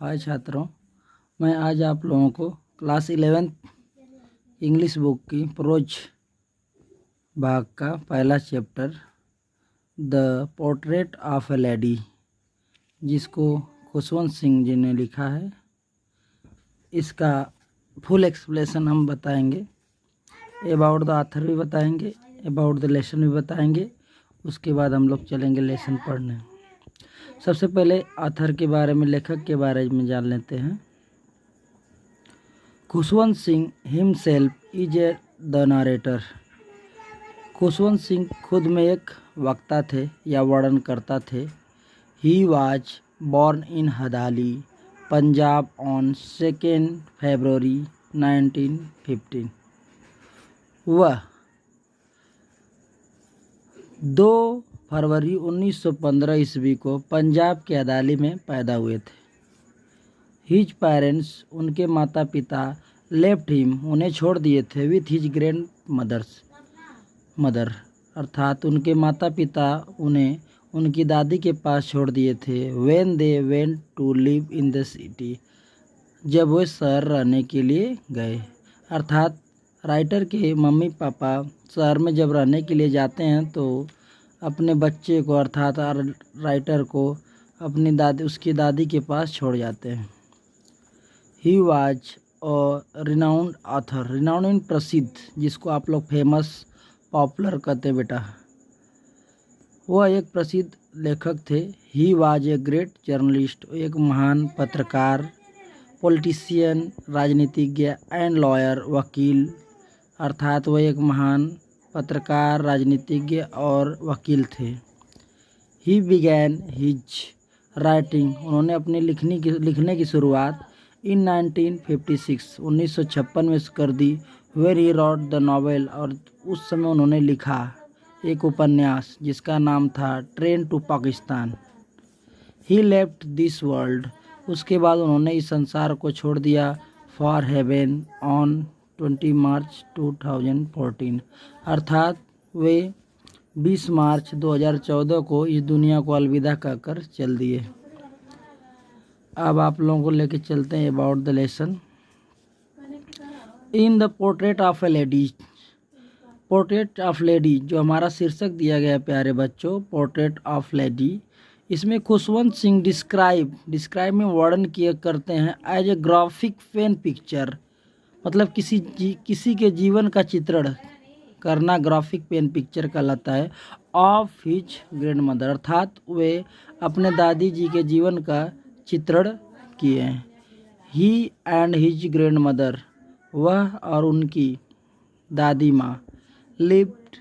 हाय छात्रों, मैं आज आप लोगों को क्लास 11 इंग्लिश बुक की प्रोज भाग का पहला chapter the portrait of A lady, जिसको खुशवंत सिंह जी ने लिखा है, इसका फुल एक्सप्लेनेशन हम बताएंगे। अबाउट द ऑथर भी बताएंगे, अबाउट द लेसन भी बताएंगे। उसके बाद हम लोग चलेंगे लेसन पढ़ने। सबसे पहले ऑथर के बारे में, लेखक के बारे में जान लेते हैं। Khushwant Singh himself is a the narrator. Khushwant Singh खुद में एक वक्ता थे या वर्णन करता थे। He was born in Hadali, Punjab on 2 February 1915। वह 2 फरवरी 1915 ईस्वी को पंजाब के अदाली में पैदा हुए थे। हिज पेरेंट्स, उनके माता पिता, लेफ्ट हिम, उन्हें छोड़ दिए थे, विथ हिज ग्रैंड मदर, अर्थात उनके माता पिता उन्हें उनकी दादी के पास छोड़ दिए थे। When they went to live in the city, जब वे शहर रहने के लिए गए, अर्थात राइटर के मम्मी पापा शहर में जब रहने के लिए जाते हैं तो अपने बच्चे को, अर्थात राइटर को, अपनी दादी, उसकी दादी के पास छोड़ जाते हैं। He was a renowned author, renowned in प्रसिद्ध, जिसको आप लोग फेमस, पॉपुलर कहते हैं बेटा। वह एक प्रसिद्ध लेखक थे। He was a great journalist, एक महान पत्रकार, पॉलिटिशियन, राजनीतिज्ञ, एंड लॉयर, वकील, अर्थात वह एक महान पत्रकार, राजनीतिज्ञ और वकील थे। ही बिगैन हिज राइटिंग, उन्होंने अपनी लिखने की शुरुआत इन 1956 में कर दी। Where he wrote the novel, और उस समय उन्होंने लिखा एक उपन्यास जिसका नाम था Train to Pakistan. He left this world, उसके बाद उन्होंने इस संसार को छोड़ दिया। फॉर हेवन ऑन 20 मार्च 2014, अर्थात वे 20 मार्च 2014 को इस दुनिया को अलविदा कहकर चल दिए। अब आप लोगों को लेके चलते हैं about the lesson. In the portrait of A lady, portrait of lady जो हमारा शीर्षक दिया गया है प्यारे बच्चों, पोर्ट्रेट ऑफ लेडी, इसमें खुशवंत सिंह डिस्क्राइब में वर्णन किए करते हैं as a graphic pen picture, मतलब किसी के जीवन का चित्रण करना ग्राफिक पेन पिक्चर कहलाता है। ऑफ हिज ग्रैंड मदर, अर्थात वे अपने दादी जी के जीवन का चित्रण किए हैं। ही एंड हिज ग्रैंड मदर, वह और उनकी दादी माँ, lived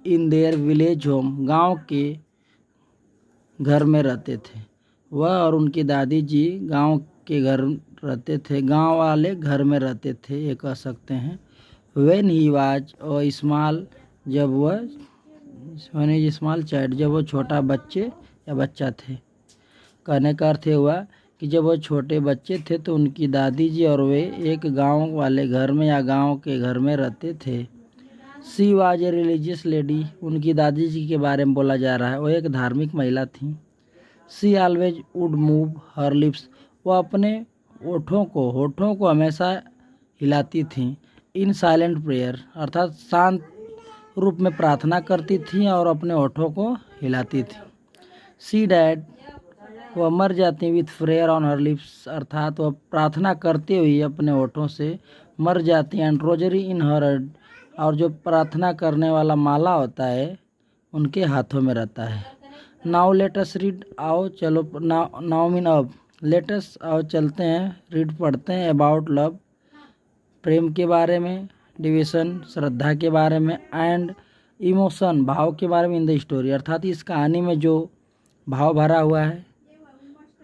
in their village home, गांव के घर में रहते थे। वह और उनकी दादी जी गांव के घर रहते थे, गांव वाले घर में रहते थे, ये कह सकते हैं। When he was a small, जब वह स्मॉल चाइल्ड, जब वो छोटा बच्चे या बच्चा थे। कहने का अर्थ हुआ कि जब वो छोटे बच्चे थे तो उनकी दादी जी और वे एक गांव वाले घर में या गांव के घर में रहते थे। She was a religious lady, उनकी दादी जी के बारे में बोला जा रहा है, वो एक धार्मिक महिला थी। She always would move her lips, वो अपने होठों को हमेशा हिलाती थी। इन साइलेंट प्रेयर, अर्थात शांत रूप में प्रार्थना करती थी और अपने होठों को हिलाती थी। सी डैड, वह मर जाती with prayer on her lips, अर्थात वह प्रार्थना करते हुए अपने होठों से मर जाती। And rosary in her head, और जो प्रार्थना करने वाला माला होता है उनके हाथों में रहता है। नाउ लेट अस रीड, आओ चलो, नाउ मीन अब, लेट अस, आओ चलते हैं, रीड पढ़ते हैं, अबाउट लव, प्रेम के बारे में, डिवोशन, श्रद्धा के बारे में, एंड इमोशन, भाव के बारे में, इन द स्टोरी, अर्थात इस कहानी में जो भाव भरा हुआ है,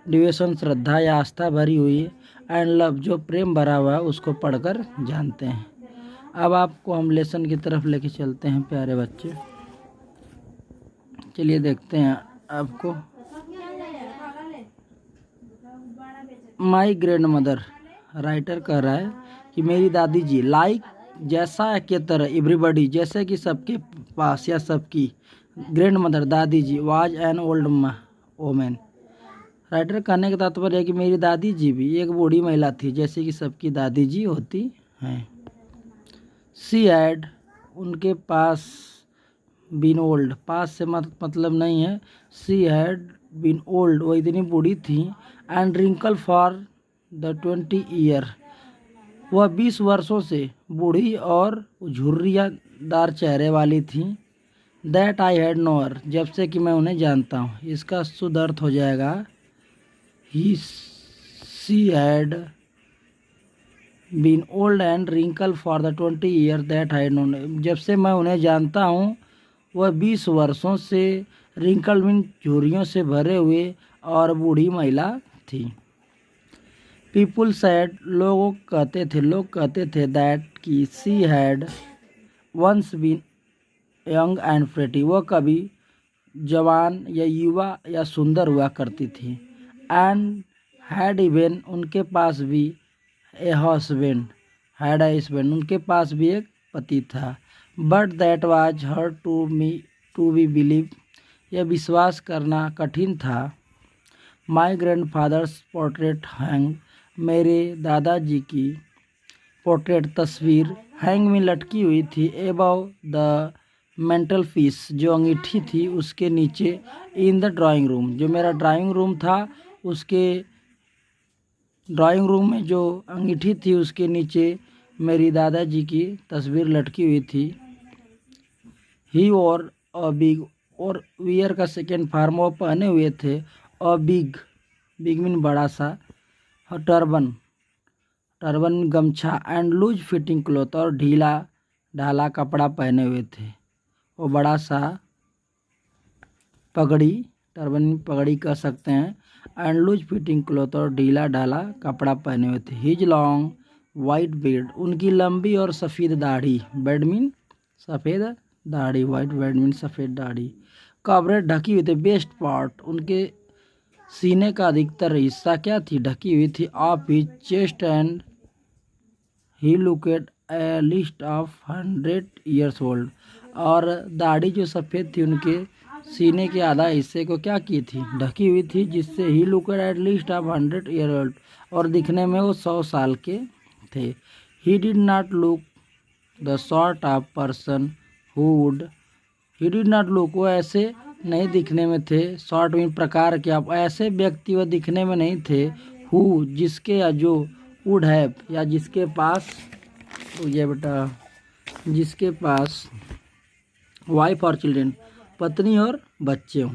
डिवोशन श्रद्धा या आस्था भरी हुई है, एंड लव जो प्रेम भरा हुआ है, उसको पढ़कर जानते हैं। अब आपको हम लेसन की तरफ लेके चलते हैं प्यारे बच्चे, चलिए देखते हैं आपको। माई ग्रैंड मदर, राइटर कह रहा है कि मेरी दादी जी, लाइक, जैसा के तरह, एवरीबडी, जैसे कि सबके पास या सबकी, ग्रैंड मदर, दादी जी, was an old women, writer कहने का तात्पर्य है कि मेरी दादी जी भी एक बूढ़ी महिला थी, जैसे कि सबकी दादी जी होती हैं। सी हैड, उनके पास, बीन ओल्ड, पास से मतलब नहीं है। सी हैड बीन ओल्ड, वो इतनी बूढ़ी थी। And wrinkle for the 20 year, वह 20 वर्षों से बूढ़ी और झुर्रियादार चेहरे वाली थी। दैट आई हैड नोअर, जब से कि मैं उन्हें जानता हूँ। इसका शुद्ध अर्थ हो जाएगा ही she had been old and wrinkle for the 20 year that I had known, जब से मैं उन्हें जानता हूँ वह 20 वर्षों से रिंकल मीन झुर्रियों से भरे हुए और बूढ़ी महिला थी। पीपुल सैड, लोग कहते थे दैट की she had once been young and pretty, वह कभी जवान या युवा या सुंदर हुआ करती थी। एंड हैड इवन, उनके पास भी a husband, had a husband, उनके पास भी एक पति था। But that was hard to be believe, यह विश्वास करना कठिन था। My grandfather's portrait hang, मेरे दादाजी की पोर्ट्रेट तस्वीर हैंग में लटकी हुई थी। एबव द मेंटल पीस, जो अंगीठी थी उसके नीचे। इन द ड्राइंग रूम, जो मेरा ड्राइंग रूम था उसके ड्राइंग रूम में जो अंगीठी थी उसके नीचे मेरी दादाजी की तस्वीर लटकी हुई थी। ही और अ बिग, और वियर का सेकेंड फार्म वो पहने हुए थे अ बिग, बिग मीन बड़ा सा, टर्बन, टर्बन गमछा। एंड लूज फिटिंग क्लॉथ, और ढीला ढाला कपड़ा पहने हुए थे। वो बड़ा सा पगड़ी, टर्बन पगड़ी कह सकते हैं। एंड लूज फिटिंग क्लॉथ, और ढीला ढाला कपड़ा पहने हुए थे। हिज लॉन्ग वाइट बेड, उनकी लंबी और सफ़ेद दाढ़ी, बेड मीन सफ़ेद दाढ़ी, वाइट बेड मीन सफ़ेद दाढ़ी। कवरेज, ढकी हुई थी। बेस्ट पार्ट, उनके सीने का अधिकतर हिस्सा क्या थी, ढकी हुई थी। Of his chest and he looked a least of 100 years old, और दाढ़ी जो सफ़ेद थी उनके सीने के आधा हिस्से को क्या की थी, ढकी हुई थी, जिससे he looked at least of 100 year old, और दिखने में वो 100 साल के थे। He did not look the sort of person who would, he did not look, वो ऐसे नहीं दिखने में थे। सॉर्ट मीन प्रकार के, आप ऐसे व्यक्ति वो दिखने में नहीं थे। हु, जिसके, या जो, वुड हैव, या जिसके पास, ये बेटा, जिसके पास वाइफ और चिल्ड्रेन, पत्नी और बच्चे हों।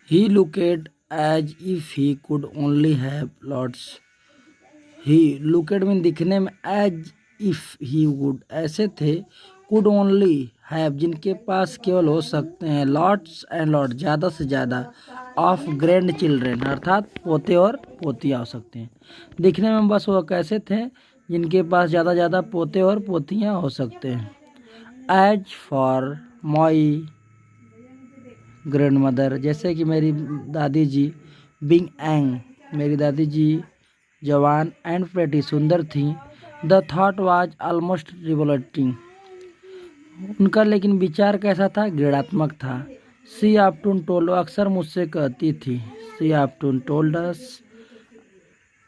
He looked as if he could only have lots, he looked mean दिखने में, एज इफ ही वुड ऐसे थे, कुड ओनली हैव जिनके पास केवल हो सकते हैं, लॉट्स एंड लॉट ज़्यादा से ज़्यादा, ऑफ ग्रैंड चिल्ड्रेन अर्थात पोते और पोतियाँ हो सकते हैं। दिखने में बस वो कैसे थे, जिनके पास ज़्यादा पोते और पोतियाँ हो सकते हैं। As for my grandmother, जैसे कि मेरी दादी जी, बिंग एंग, मेरी दादी जी जवान, एंड प्रेटी सुंदर थी। The thought was almost revolting, उनका लेकिन विचार कैसा था, घृणात्मक था। सी ऑफ्टन टोल्ड, अक्सर मुझसे कहती थी। सी ऑफ्टन टोल्ड अस,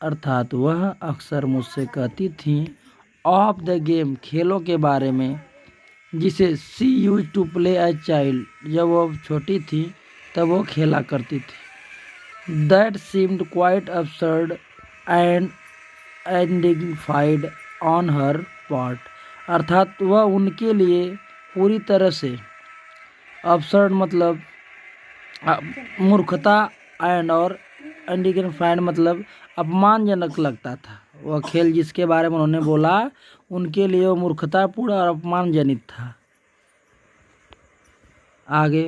अर्थात वह अक्सर मुझसे कहती थी। ऑफ द गेम, खेलों के बारे में, जिसे she used to play as child, जब वो छोटी थी तब वो खेला करती थी। That seemed quite absurd and undignified on her part, अर्थात वह उनके लिए पूरी तरह से, absurd मतलब मूर्खता, एंड और अनडिग्निफाइड मतलब अपमानजनक लगता था। वह खेल जिसके बारे में उन्होंने बोला उनके लिए वो मूर्खतापूर्ण और अपमानजनित था। आगे,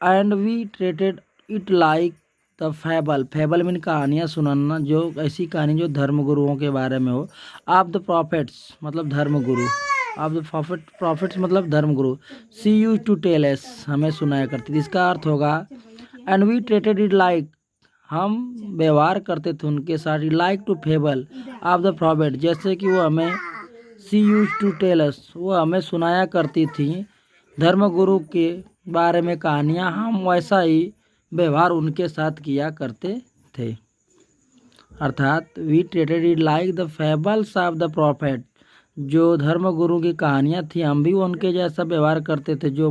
and we treated it like the fable, fable mean कहानियाँ सुनाना, जो ऐसी कहानी जो धर्मगुरुओं के बारे में हो। ऑफ द प्रॉफिट्स मतलब धर्मगुरु, ऑफ द प्रॉफिट्स मतलब धर्मगुरु। She used to tell us, हमें सुनाया करती थी। इसका अर्थ होगा, and we treated it like, हम व्यवहार करते थे उनके साथ, like to fable of the prophet, जैसे कि वो हमें, she used to tell us, वो हमें सुनाया करती थी धर्मगुरु के बारे में कहानियाँ, हम वैसा ही व्यवहार उनके साथ किया करते थे। अर्थात we treated it like the fables of the prophet, जो धर्म गुरु की कहानियाँ थी हम भी उनके जैसा व्यवहार करते थे जो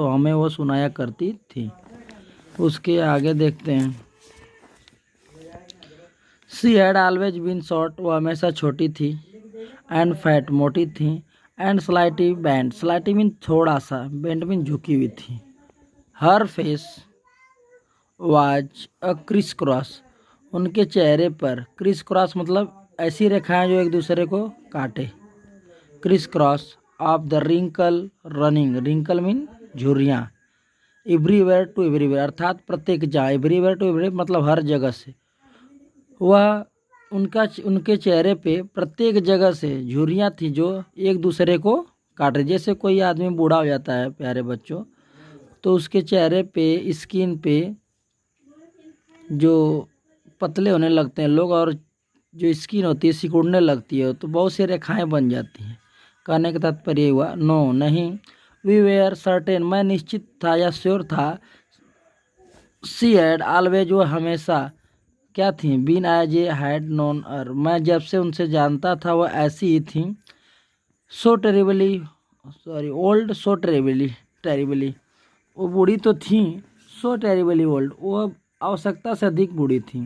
हमें वो सुनाया करती थी। उसके आगे देखते हैं। She had always been short, वो हमेशा छोटी थी, एंड फैट मोटी थी, and slightly bent, slightly mean थोड़ा सा, बैंड मीन झुकी हुई थी। Her face was a crisscross, उनके चेहरे पर क्रिस क्रॉस मतलब ऐसी रेखाएं जो एक दूसरे को काटे। Criss cross of the wrinkle running, wrinkle mean झुर्रियाँ, एवरीवेयर टू एवरीवेयर अर्थात प्रत्येक जगह, एवरीवेयर टू एवरीवेयर मतलब हर जगह से। वह उनके चेहरे पे प्रत्येक जगह से झुर्रियाँ थी जो एक दूसरे को काट रही। जैसे कोई आदमी बूढ़ा हो जाता है प्यारे बच्चों, तो उसके चेहरे पे स्किन पे जो पतले होने लगते हैं लोग और जो स्किन होती है सिकुड़ने लगती है, तो बहुत सी रेखाएं बन जाती हैं। कहने का तात्पर्य हुआ नो नहीं, वी वेयर सर्टेन, मैं निश्चित था या श्योर था, सी हैड ऑलवेज, वो हमेशा क्या थी, been as a had known her, मैं जब से उनसे जानता था वो ऐसी ही थी। सो टेरिबली ओल्ड, सो टेरिबली वो बूढ़ी तो थी, सो टेरिबली ओल्ड, वो आवश्यकता से अधिक बूढ़ी थी।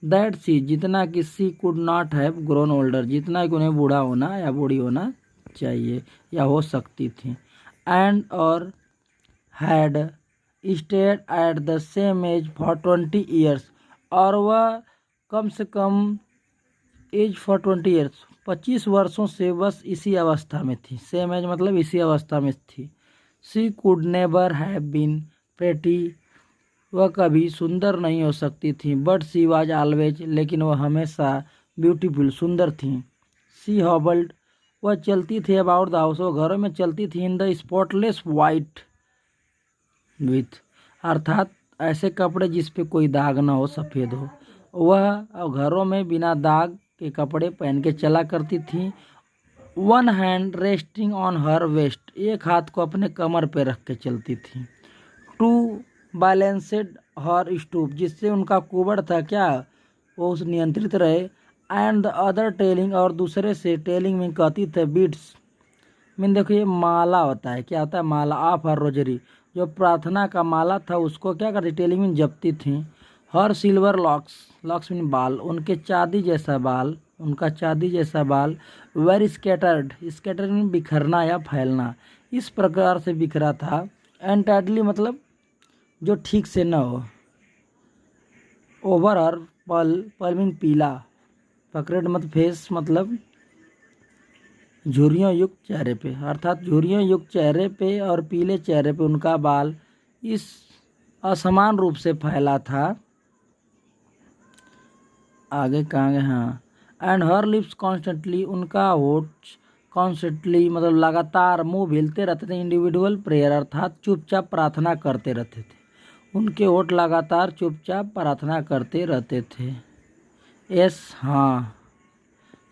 दैट सी, जितना कि she could not have grown older, जितना कि उन्हें बूढ़ा होना या बूढ़ी होना चाहिए या हो सकती थी। एंड और had stayed at the same age for 20 years, और वह कम से कम एज फॉर 20 ईयर्स 25 वर्षों से बस इसी अवस्था में थी। सेम एज मतलब इसी अवस्था में थी। She could never have been pretty, वह कभी सुंदर नहीं हो सकती थी। बट शी वाज ऑलवेज, लेकिन वह हमेशा ब्यूटीफुल, सुंदर थी। शी हॉबल्ड, वह चलती थी अबाउट द हाउस, वो घरों में चलती थी in the spotless white with, अर्थात ऐसे कपड़े जिस पे कोई दाग ना हो, सफ़ेद हो। वह घरों में बिना दाग के कपड़े पहन के चला करती थी। One hand resting on her waist, एक हाथ को अपने कमर पे रख के चलती थी। टू बैलेंसेड हर स्टूप, जिससे उनका कुबड़ था क्या वो उस नियंत्रित रहे। एंड द अदर टेलिंग, और दूसरे से टेलिंग में कहती थे बीट्स मीन, देखो ये माला होता है, क्या होता है माला, ऑफ हर रोजरी, जो प्रार्थना का माला था उसको क्या करती, टेलिंग में जपती थी। हर सिल्वर लॉक्स, लॉक्स मीन बाल, उनके चांदी जैसा बाल, उनका चांदी जैसा बाल। वेरी स्कैटर्ड, स्कैटर्ड मीन बिखरना या फैलना, इस प्रकार से बिखरा था। एंड टाइटली मतलब जो ठीक से न हो। ओवर हर पल, पल मीन पीला, पकड़ेड मत फेस मतलब झुर्रियों युक्त चेहरे पे, अर्थात झुर्रियों युक्त चेहरे पे और पीले चेहरे पे उनका बाल इस असमान रूप से फैला था। आगे कहाँ, हाँ। एंड हर लिप्स कॉन्स्टेंटली, उनका होठ कॉन्स्टेंटली मतलब लगातार मुंह हिलते रहते थे। इंडिविजुअल प्रेयर अर्थात चुपचाप प्रार्थना करते रहते थे, उनके होठ लगातार चुपचाप प्रार्थना करते रहते थे। यस, हाँ।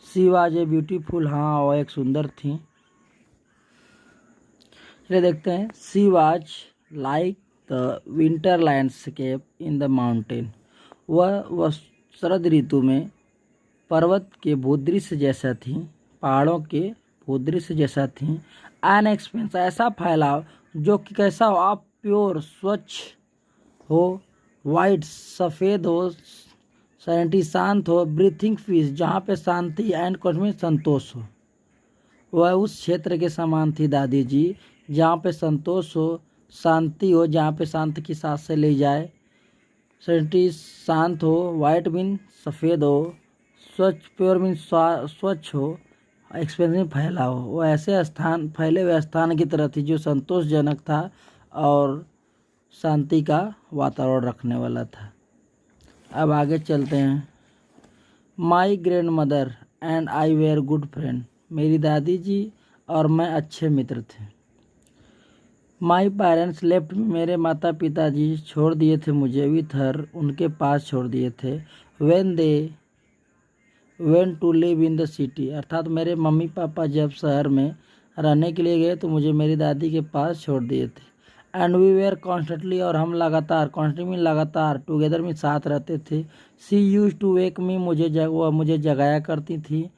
शी वाज ए ब्यूटीफुल, हाँ वो एक सुंदर थी। चलिए देखते हैं। She was like the winter landscape in the mountain, वह शरद ऋतु में पर्वत के भूदृश्य जैसा थी, पहाड़ों के भूदृश्य जैसा थी। एन एक्सपेंस, ऐसा फैलाव जो कि कैसा हो, आप प्योर स्वच्छ हो, वाइट सफ़ेद हो, सैनिटी शांत हो, ब्रीथिंग पीस जहाँ पे शांति, एंड कॉन्फिडेंस संतोष हो। वह उस क्षेत्र के समान थी दादी जी जहाँ पे संतोष हो, शांति हो, जहाँ पे शांति की सांसें ली जाए, सैनिटी शांत हो, वाइट मीन सफ़ेद हो, स्वच्छ प्योर मीन स्वच्छ हो, एक्सपेंसिव फैला हो। वो ऐसे स्थान, फैले हुए स्थान की तरह थी जो संतोषजनक था और शांति का वातावरण रखने वाला था। अब आगे चलते हैं। My grandmother and I were good friend, मेरी दादी जी और मैं अच्छे मित्र थे। माई पेरेंट्स लेफ्ट, मेरे माता पिता जी छोड़ दिए थे मुझे, विथ हर, उनके पास छोड़ दिए थे। When they went to live in the city, अर्थात मेरे मम्मी पापा जब शहर में रहने के लिए गए तो मुझे मेरी दादी के पास छोड़ दिए थे। एंड वी वेयर कॉन्स्टेंटली, और हम लगातार, कॉन्स्टेंटली में लगातार, टुगेदर में साथ रहते थे। सी यूज टू वेक मी, वह मुझे जगाया करती थी।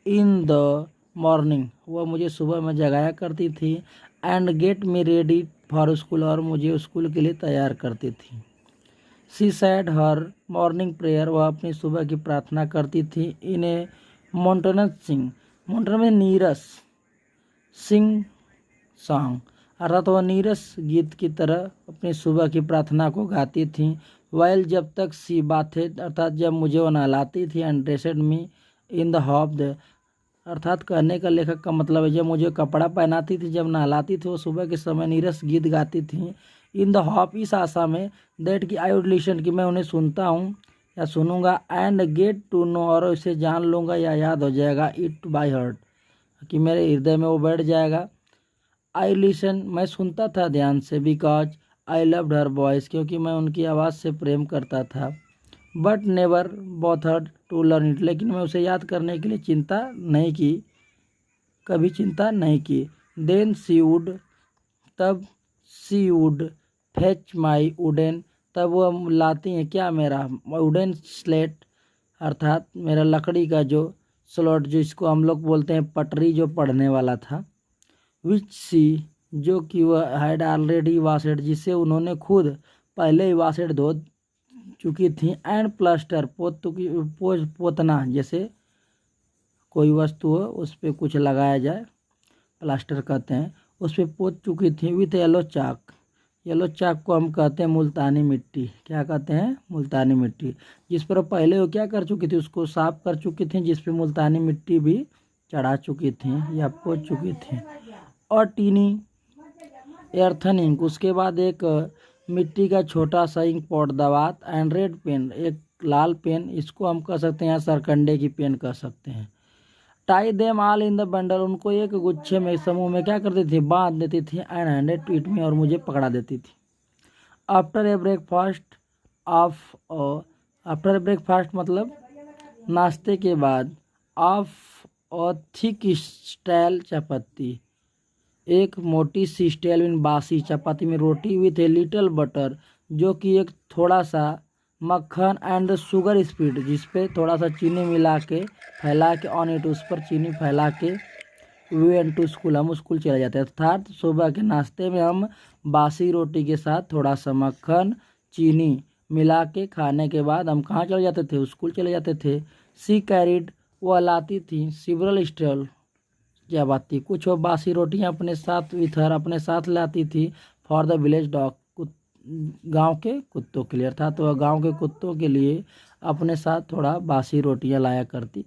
इन द मॉर्निंग, वह मुझे सुबह में जगाया करती थी। And get me ready for school, और मुझे स्कूल के लिए तैयार करती थी। सी सैड हर मॉर्निंग प्रेयर, वह अपनी सुबह की प्रार्थना करती थी। इन ए मोन्टनस सिंग, मोन्टन में नीरस, सिंग सॉन्ग, अर्थात वह नीरस गीत की तरह अपनी सुबह की प्रार्थना को गाती थी। वाइल, जब तक सी बातें, अर्थात जब मुझे वो नहलाती थी। And dressed me in the hop the, अर्थात कहने का लेखक का मतलब है जब मुझे कपड़ा पहनाती थी, जब नहलाती थी, वो सुबह के समय नीरस गीत गाती थी। इन द हॉप, इस आशा में, दैट की आई वुड लिसन, कि मैं उन्हें सुनता हूँ या सुनूंगा। एंड गेट टू नो, और इसे जान लूँगा या याद हो जाएगा। इट बाय हार्ट, कि मेरे हृदय में वो बैठ जाएगा। आई लिसन, मैं सुनता था ध्यान से। Because I loved her voice, क्योंकि मैं उनकी आवाज़ से प्रेम करता था। But never bothered to learn it, लेकिन मैं उसे याद करने के लिए चिंता नहीं की, कभी चिंता नहीं की। देन सी वुड, तब सी वुड फेच माई वुडन, तब वह लाती हैं क्या, मेरा वुडन स्लेट, अर्थात मेरा लकड़ी का जो स्लॉट, जिसको हम लोग बोलते हैं पटरी, जो पढ़ने वाला था। विच सी, जो कि वह हैड ऑलरेडी वाशेड, जिसे उन्होंने खुद पहले ही वाशेड धो चुकी थी। एंड प्लास्टर, पोतना, जैसे कोई वस्तु हो उस पर कुछ लगाया जाए, प्लास्टर कहते हैं, उस पर पोत चुकी थी। विथ येलो चाक, येलो चाक को हम कहते हैं मुल्तानी मिट्टी। क्या कहते हैं? मुल्तानी मिट्टी, जिस पर पहले वो क्या कर चुकी थी, उसको साफ कर चुकी थी, जिस पर मुल्तानी मिट्टी भी चढ़ा चुकी थी या पोत चुकी थी। और टीनी एर्थन इंक, उसके बाद एक मिट्टी का छोटा सा इंक पॉट दवात। एंड रेड पेन, एक लाल पेन, इसको हम कह सकते हैं, सरकंडे की पेन कह सकते हैं। Tie them all in the bundle, उनको एक गुच्छे में, समूह में क्या करती थी, बांध देती थी। एंड हैंडेड टू इट मी, और मुझे पकड़ा देती थी। After a breakfast of, after a breakfast मतलब नाश्ते के बाद। ऑफ अ थिक स्टाइल चपाती, एक मोटी सी स्टेल में बासी चपाती में रोटी विथ ए लिटिल बटर, जो कि एक थोड़ा सा मक्खन। एंड शुगर स्प्रेड, जिस पे थोड़ा सा चीनी मिला के फैला के, ऑन इट, उस पर चीनी फैला के। वी वेंट टू स्कूल, हम स्कूल चले जाते हैं। अर्थात सुबह के नाश्ते में हम बासी रोटी के साथ थोड़ा सा मक्खन, चीनी मिला के खाने के बाद हम कहाँ चले जाते थे? स्कूल चले जाते थे। सी कैरिड, वह लाती थी सिवरल स्टेल चपाती, कुछ वो बासी रोटियां अपने साथ विथ हर, अपने साथ लाती थी। फॉर द विलेज डॉग, गांव के कुत्तों के लिए, अर्थात वह गांव के कुत्तों के लिए अपने साथ थोड़ा बासी रोटियां लाया करती